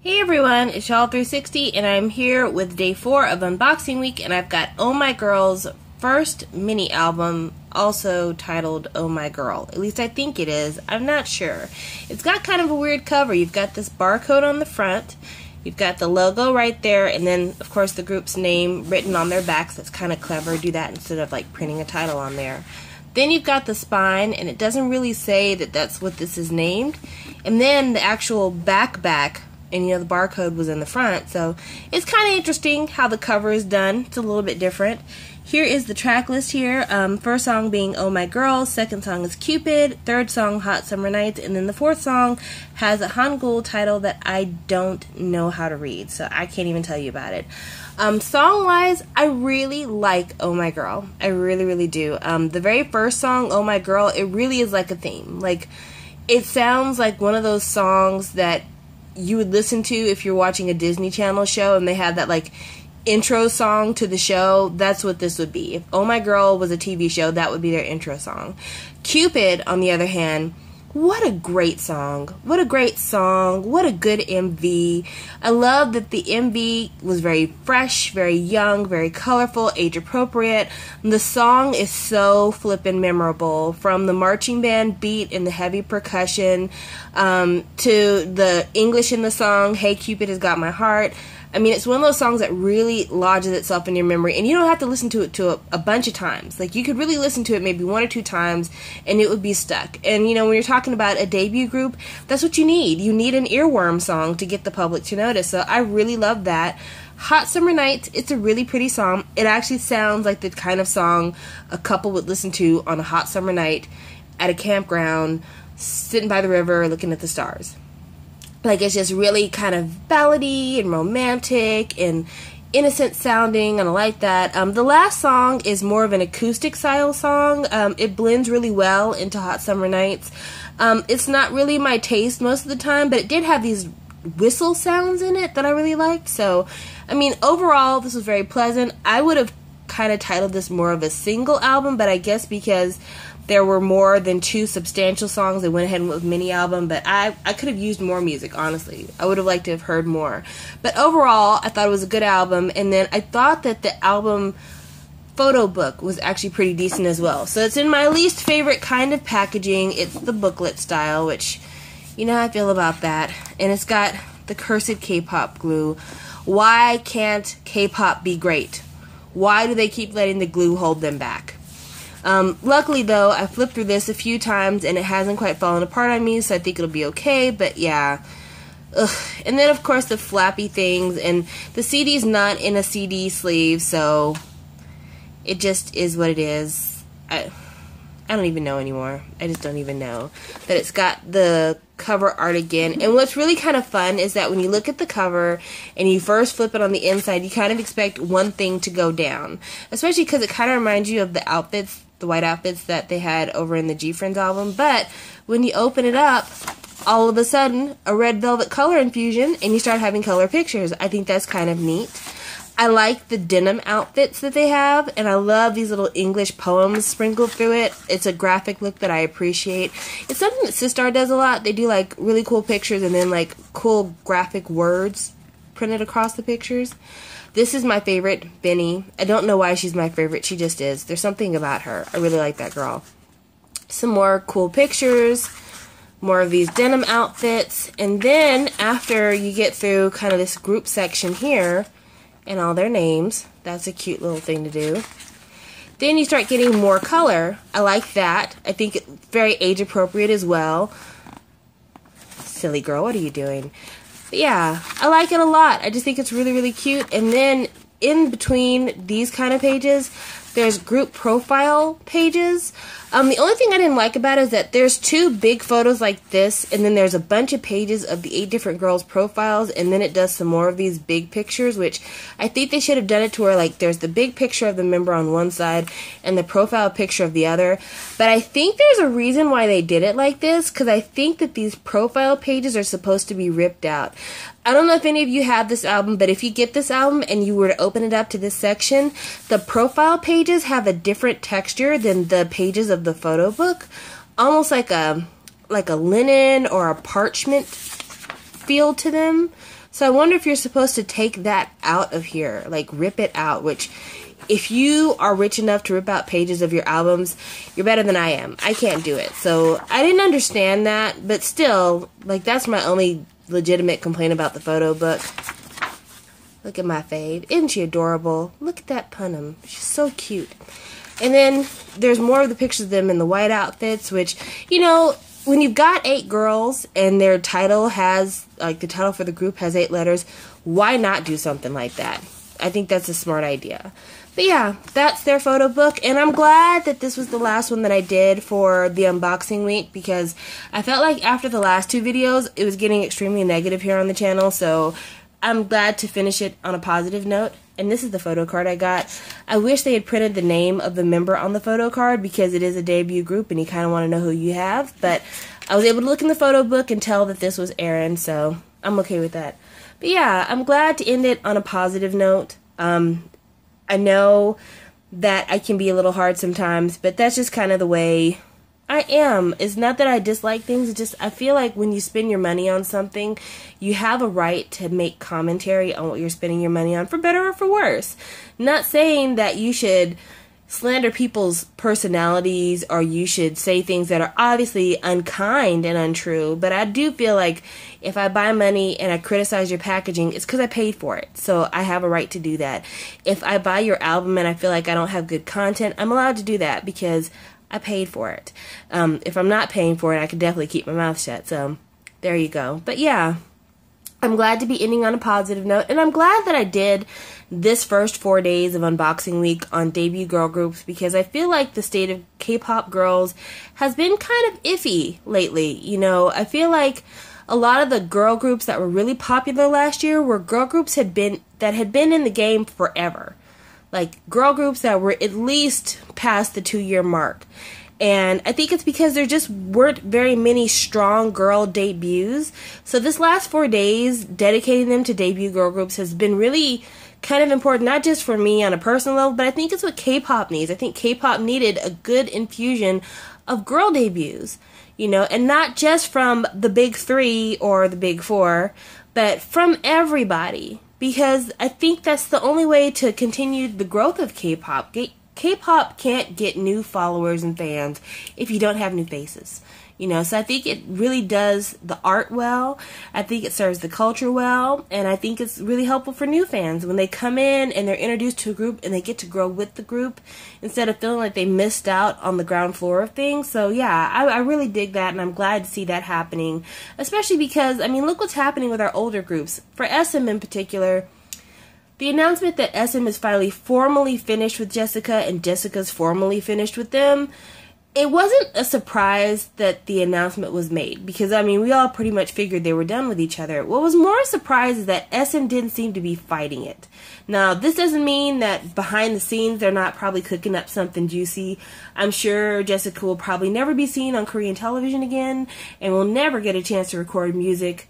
Hey everyone, it's Y'all360 and I'm here with day 4 of Unboxing Week, and I've got Oh My Girl's first mini album, also titled Oh My Girl. At least I think it is. I'm not sure. It's got kind of a weird cover. You've got this barcode on the front, you've got the logo right there, and then of course the group's name written on their backs. That's kind of clever. Do that instead of like printing a title on there. Then you've got the spine, and it doesn't really say that that's what this is named. And then the actual back, and you know the barcode was in the front, so it's kind of interesting how the cover is done. It's a little bit different. Here is the track list here. First song being Oh My Girl, second song is Cupid, third song Hot Summer Nights, and then the fourth song has a Hangul title that I don't know how to read, so I can't even tell you about it. Song-wise, I really like Oh My Girl. I really do. The very first song, Oh My Girl, it really is like a theme. Like, it sounds like one of those songs that you would listen to if you're watching a Disney Channel show and they have that like intro song to the show. That's what this would be. If Oh My Girl was a TV show, that would be their intro song. Cupid, on the other hand, what a great song. What a great song. What a good MV. I love that the MV was very fresh, very young, very colorful, age appropriate. The song is so flippin' memorable, from the marching band beat and the heavy percussion to the English in the song, Hey Cupid Has Got My Heart. I mean, it's one of those songs that really lodges itself in your memory, and you don't have to listen to it a bunch of times. Like, you could really listen to it maybe 1 or 2 times, and it would be stuck. And, you know, when you're talking about a debut group, that's what you need. You need an earworm song to get the public to notice, so I really love that. Hot Summer Nights, it's a really pretty song. It actually sounds like the kind of song a couple would listen to on a hot summer night at a campground, sitting by the river, looking at the stars. Like, it's just really kind of ballady and romantic and innocent sounding, and I like that. The last song is more of an acoustic style song. It blends really well into Hot Summer Nights. It's not really my taste most of the time, but it did have these whistle sounds in it that I really liked. So, I mean, overall, this was very pleasant. I would have kind of titled this more of a single album, but I guess because there were more than 2 substantial songs, they went ahead and went with mini album, but I could have used more music, honestly. I would have liked to have heard more. But overall, I thought it was a good album, and then I thought that the album photo book was actually pretty decent as well. So it's in my least favorite kind of packaging. It's the booklet style, which, you know how I feel about that. And it's got the cursed K-pop glue. Why can't K-pop be great? Why do they keep letting the glue hold them back? Luckily though, I flipped through this a few times and it hasn't quite fallen apart on me, so I think it'll be okay, but yeah. Ugh. And then of course the flappy things, and the CD's not in a CD sleeve, so it just is what it is. I don't even know anymore. I just don't even know. That it's got the cover art again. And what's really kind of fun is that when you look at the cover and you first flip it on the inside, you kind of expect one thing to go down. Especially because it kind of reminds you of the outfits, the white outfits that they had over in the G-Friends album. But when you open it up, all of a sudden, a red velvet color infusion, and you start having color pictures. I think that's kind of neat. I like the denim outfits that they have, and I love these little English poems sprinkled through it. It's a graphic look that I appreciate. It's something that Sistar does a lot. They do like really cool pictures and then like cool graphic words printed across the pictures. This is my favorite, Benny. I don't know why she's my favorite. She just is. There's something about her. I really like that girl. Some more cool pictures. More of these denim outfits. And then after you get through kind of this group section here, and all their names. That's a cute little thing to do. Then you start getting more color. I like that. I think it's very age appropriate as well. Silly girl, what are you doing? But yeah, I like it a lot. I just think it's really cute. And then in between these kind of pages, there's group profile pages. The only thing I didn't like about it is that there's 2 big photos like this, and then there's a bunch of pages of the 8 different girls' profiles, and then it does some more of these big pictures, which I think they should have done it to where like there's the big picture of the member on one side and the profile picture of the other. But I think there's a reason why they did it like this, because I think that these profile pages are supposed to be ripped out. I don't know if any of you have this album, but if you get this album and you were to open it up to this section, the profile pages have a different texture than the pages of the photo book. Almost like a linen or a parchment feel to them. So I wonder if you're supposed to take that out of here, like rip it out, which if you are rich enough to rip out pages of your albums, you're better than I am. I can't do it. So I didn't understand that, but still, like, that's my only legitimate complaint about the photo book. Look at my fave. Isn't she adorable? Look at that Punim. She's so cute. And then there's more of the pictures of them in the white outfits, which, you know, when you've got 8 girls and their title has, like, the title for the group has 8 letters, why not do something like that? I think that's a smart idea. But yeah, that's their photo book, and I'm glad that this was the last one that I did for the unboxing week, because I felt like after the last 2 videos, it was getting extremely negative here on the channel, so I'm glad to finish it on a positive note. And this is the photo card I got. I wish they had printed the name of the member on the photo card, because it is a debut group and you kind of want to know who you have. But I was able to look in the photo book and tell that this was Aaron, so I'm okay with that. But yeah, I'm glad to end it on a positive note. I know that I can be a little hard sometimes, but that's just kind of the way I am. It's not that I dislike things, it's just I feel like when you spend your money on something, you have a right to make commentary on what you're spending your money on, for better or for worse. Not saying that you should slander people's personalities or you should say things that are obviously unkind and untrue, but I do feel like if I buy money and I criticize your packaging, it's because I paid for it, so I have a right to do that. If I buy your album and I feel like I don't have good content, I'm allowed to do that because I paid for it. If I'm not paying for it, I can definitely keep my mouth shut, so there you go. But yeah, I'm glad to be ending on a positive note, and I'm glad that I did this first 4 days of unboxing week on debut girl groups, because I feel like the state of K-pop girls has been kind of iffy lately. You know, I feel like a lot of the girl groups that were really popular last year were girl groups that had been in the game forever. Like girl groups that were at least past the 2-year mark. And I think it's because there just weren't very many strong girl debuts. So this last 4 days, dedicating them to debut girl groups has been really kind of important, not just for me on a personal level, but I think it's what K-pop needs. I think K-pop needed a good infusion of girl debuts, you know, and not just from the big 3 or the big 4, but from everybody. Because I think that's the only way to continue the growth of K-pop. K-pop can't get new followers and fans if you don't have new faces. You know, so I think it really does the art well. I think it serves the culture well, and I think it's really helpful for new fans when they come in and they're introduced to a group and they get to grow with the group instead of feeling like they missed out on the ground floor of things. So yeah, I really dig that, and I'm glad to see that happening, especially because, I mean, look what's happening with our older groups. For SM in particular, the announcement that SM is finally formally finished with Jessica and Jessica's formally finished with them, it wasn't a surprise that the announcement was made, because, I mean, we all pretty much figured they were done with each other. What was more a surprise is that SM didn't seem to be fighting it. Now, this doesn't mean that behind the scenes they're not probably cooking up something juicy. I'm sure Jessica will probably never be seen on Korean television again, and will never get a chance to record music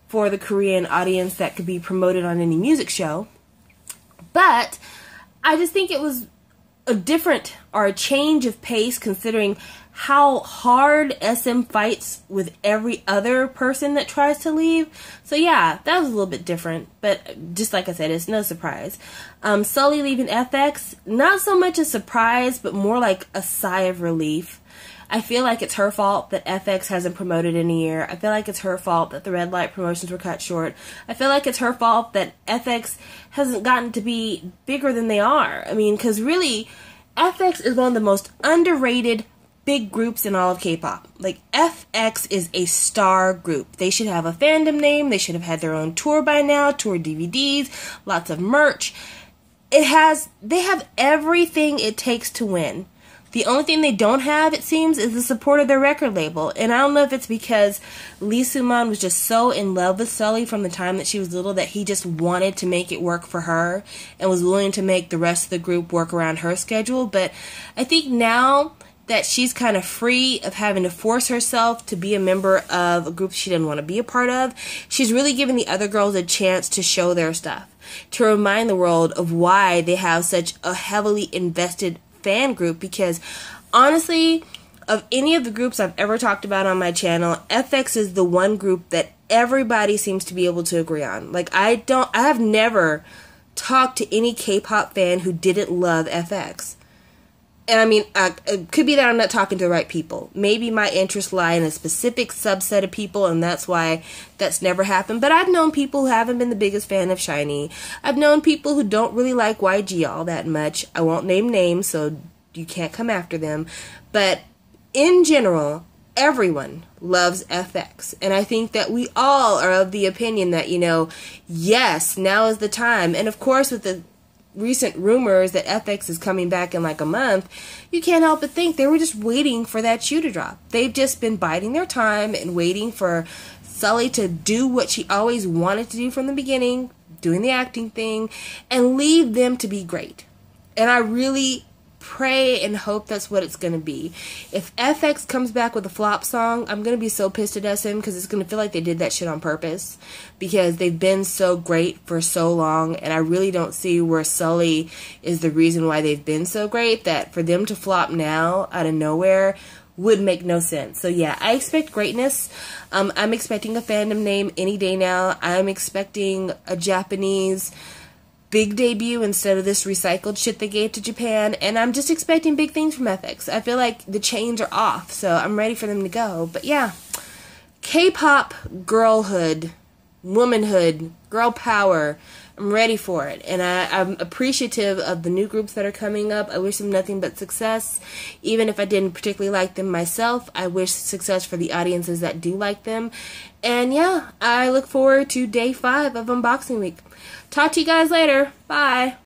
for the Korean audience that could be promoted on any music show. But I just think it was a change of pace, considering how hard SM fights with every other person that tries to leave. So yeah, that was a little bit different, but just like I said, it's no surprise. Sully leaving FX, not so much a surprise, but more like a sigh of relief. I feel like it's her fault that FX hasn't promoted in a year. I feel like it's her fault that the red light promotions were cut short. I feel like it's her fault that FX hasn't gotten to be bigger than they are. I mean, because really, FX is one of the most underrated big groups in all of K-pop. Like, FX is a star group. They should have a fandom name. They should have had their own tour by now, tour DVDs, lots of merch. They have everything it takes to win. The only thing they don't have, it seems, is the support of their record label. And I don't know if it's because Lee Soo-man was just so in love with Sully from the time that she was little that he just wanted to make it work for her and was willing to make the rest of the group work around her schedule. But I think now that she's kind of free of having to force herself to be a member of a group she didn't want to be a part of, she's really giving the other girls a chance to show their stuff, to remind the world of why they have such a heavily invested fan group. Because honestly, of any of the groups I've ever talked about on my channel, FX is the one group that everybody seems to be able to agree on. Like, I have never talked to any K-pop fan who didn't love FX. And I mean, it could be that I'm not talking to the right people. Maybe my interests lie in a specific subset of people, and that's why that's never happened. But I've known people who haven't been the biggest fan of SHINee. I've known people who don't really like YG all that much. I won't name names, so you can't come after them. But in general, everyone loves FX. And I think that we all are of the opinion that, you know, yes, now is the time. And of course, with the recent rumors that FX is coming back in like a month, you can't help but think they were just waiting for that shoe to drop. They've just been biding their time and waiting for Sully to do what she always wanted to do from the beginning, doing the acting thing, and leave them to be great. And I really pray and hope that's what it's going to be. If FX comes back with a flop song, I'm going to be so pissed at SM because it's going to feel like they did that shit on purpose, because they've been so great for so long, and I really don't see where Sully is the reason why they've been so great, that for them to flop now out of nowhere would make no sense. So yeah, I expect greatness. I'm expecting a fandom name any day now. I'm expecting a Japanese big debut instead of this recycled shit they gave to Japan, and I'm just expecting big things from FX. I feel like the chains are off, so I'm ready for them to go. But yeah, K-pop girlhood, womanhood, girl power, I'm ready for it, and I'm appreciative of the new groups that are coming up. I wish them nothing but success. Even if I didn't particularly like them myself, I wish success for the audiences that do like them. And yeah, I look forward to day 5 of Unboxing Week. Talk to you guys later. Bye.